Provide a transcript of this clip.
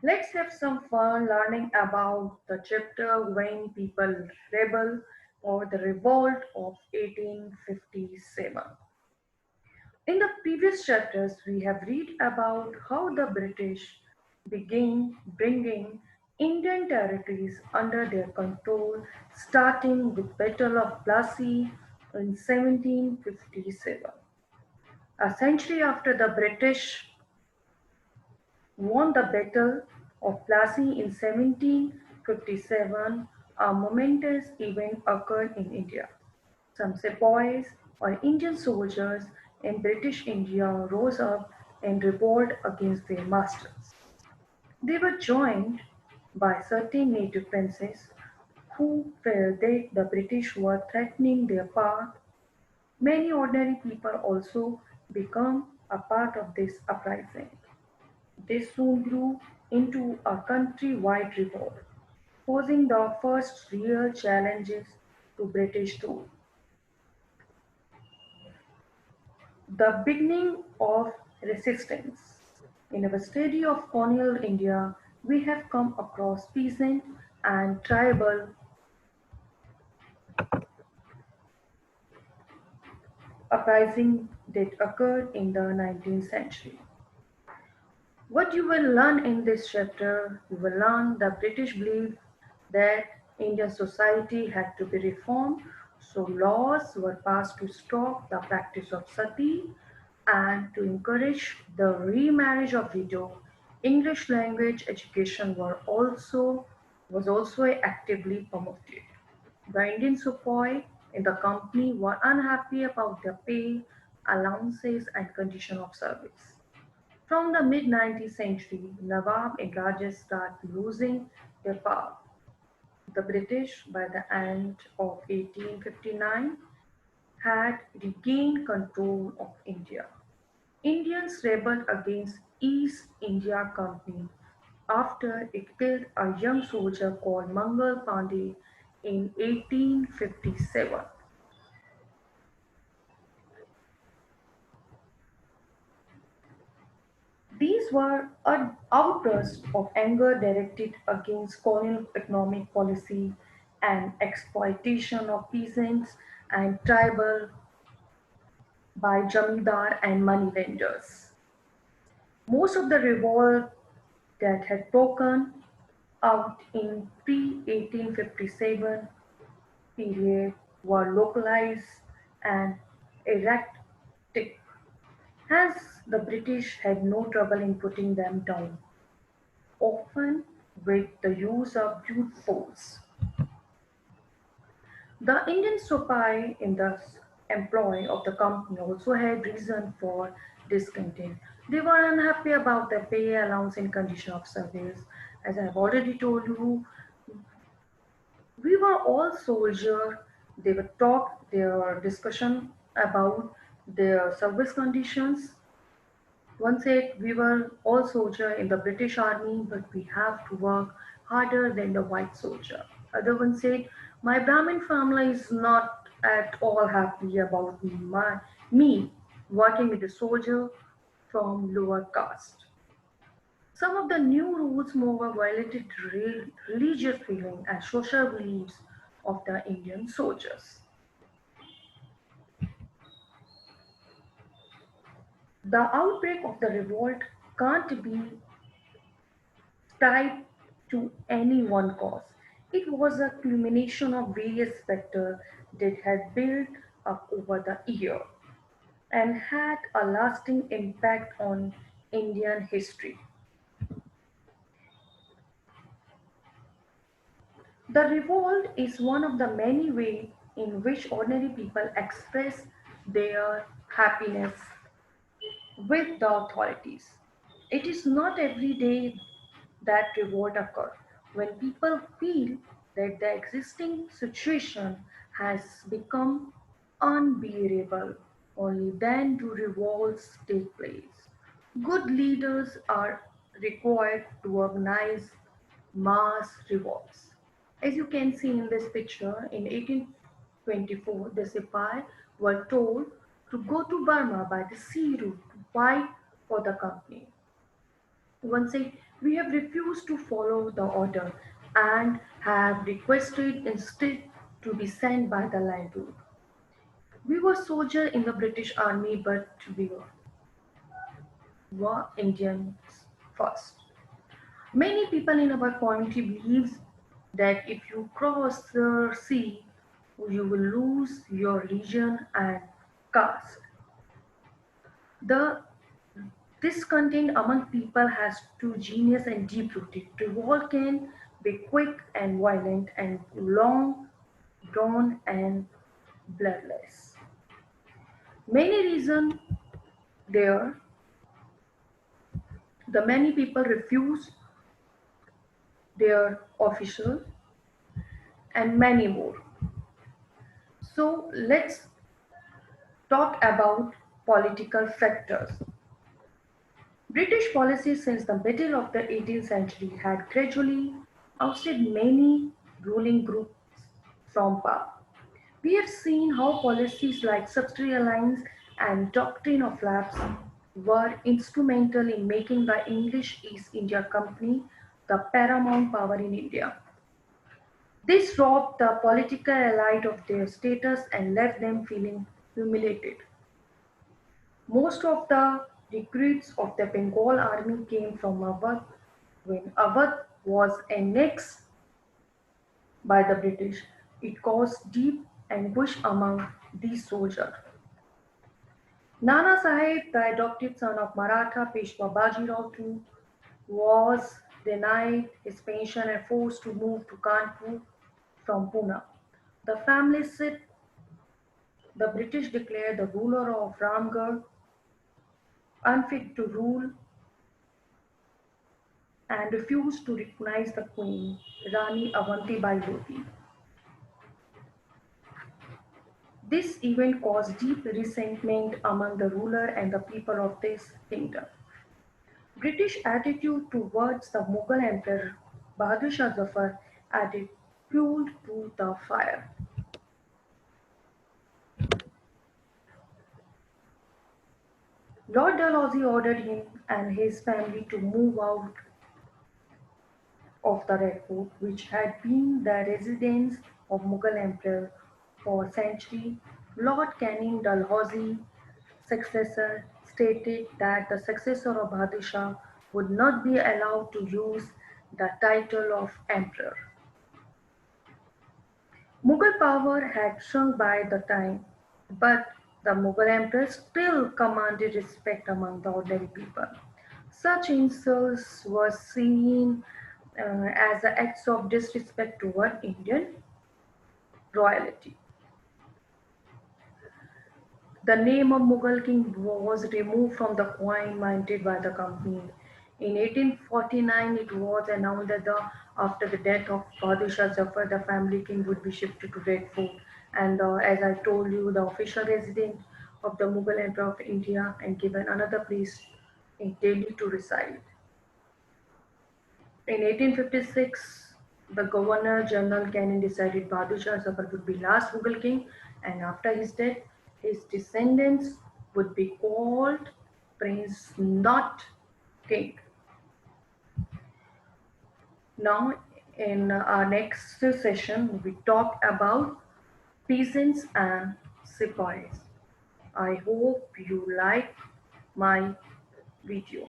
Let's have some fun learning about the chapter when people rebel or the revolt of 1857. In the previous chapters, we have read about how the British began bringing Indian territories under their control, starting with Battle of Plassey in 1757. A century after the British won the Battle of Plassey in 1757, a momentous event occurred in India. Some sepoys or Indian soldiers in British India rose up and revolted against their masters. They were joined by certain native princes who felt that the British were threatening their power. Many ordinary people also became a part of this uprising. This soon grew into a country-wide revolt, posing the first real challenges to British rule. The beginning of resistance. In our study of colonial India, we have come across peasant and tribal uprising that occurred in the 19th century. What you will learn in this chapter, you will learn the British believed that Indian society had to be reformed, so laws were passed to stop the practice of sati and to encourage the remarriage of widow. English language education was also actively promoted. The Indian sepoy in the company were unhappy about their pay, allowances, and condition of service. From the mid-19th century, Nawab and Rajas started losing their power. The British, by the end of 1859, had regained control of India. Indians rebelled against East India Company after it killed a young soldier called Mangal Pandey in 1857. These were an outburst of anger directed against colonial economic policy and exploitation of peasants and tribal by jamidar and moneylenders. Most of the revolt that had broken out in pre-1857 period were localized and erratic. Hence, the British had no trouble in putting them down, often with the use of brute force. The Indian spy in the employ of the company also had reason for discontent. They were unhappy about their pay allowance and condition of service. As I have already told you, we were all soldiers. They would talk their discussion about their service conditions. One said we were all soldiers in the British army, but we have to work harder than the white soldier. Other one said, my Brahmin family is not at all happy about me working with a soldier from lower caste. Some of the new rules moreover violated religious feeling and social beliefs of the Indian soldiers. The outbreak of the revolt can't be tied to any one cause. It was a culmination of various factors that had built up over the year and had a lasting impact on Indian history. The revolt is one of the many ways in which ordinary people express their happiness with the authorities. It is not every day that revolt occurs. When people feel that the existing situation has become unbearable, only then do revolts take place. Good leaders are required to organize mass revolts. As you can see in this picture, in 1824, the Sipai were told to go to Burma by the sea route to fight for the company. One said, We have refused to follow the order and have requested instead to be sent by the land route. We were soldiers in the British Army, but were Indians first. Many people in our community believes that if you cross the sea, you will lose your religion and caste. The discontent among people has two genius and deep rooted. Revolt can be quick and violent and long drawn and bloodless. Many reasons there, the many people refuse their official and many more. So let's talk about political factors. British policy since the middle of the 18th century had gradually ousted many ruling groups from power. We have seen how policies like subsidiary alliance and doctrine of lapse were instrumental in making the English East India Company the paramount power in India. This robbed the political elite of their status and left them feeling humiliated. Most of the recruits of the Bengal army came from Awadh when Awadh was annexed by the British. It caused deep anguish among these soldiers. Nana Sahib, the adopted son of Maratha Peshwa Bajirao II, was denied his pension and forced to move to Kanpur from Pune. The family seat, the British declared the ruler of Ramgarh unfit to rule and refused to recognize the queen, Rani Avanti Bai Lodi. This event caused deep resentment among the ruler and the people of this kingdom. British attitude towards the Mughal Emperor Bahadur Shah Zafar added fuel to the fire. Lord Dalhousie ordered him and his family to move out of the Red Fort, which had been the residence of Mughal Emperor for centuries. Lord Canning Dalhousie, successor, stated that the successor of Bahadur Shah would not be allowed to use the title of emperor. Mughal power had shrunk by the time, but the Mughal emperor still commanded respect among the ordinary people. Such insults were seen as acts of disrespect toward Indian royalty. The name of Mughal king was removed from the coin minted by the company. In 1849, it was announced that after the death of Bahadur Shah Zafar, the family king would be shifted to Red Fort. And as I told you, the official residence of the Mughal Emperor of India and given another place in Delhi to reside. In 1856, the Governor General Canning decided Bahadur Shah Zafar would be last Mughal king, and after his death, his descendants would be called prince, not king. Now, in our next session, we talk about peasants and sepoys. I hope you like my video.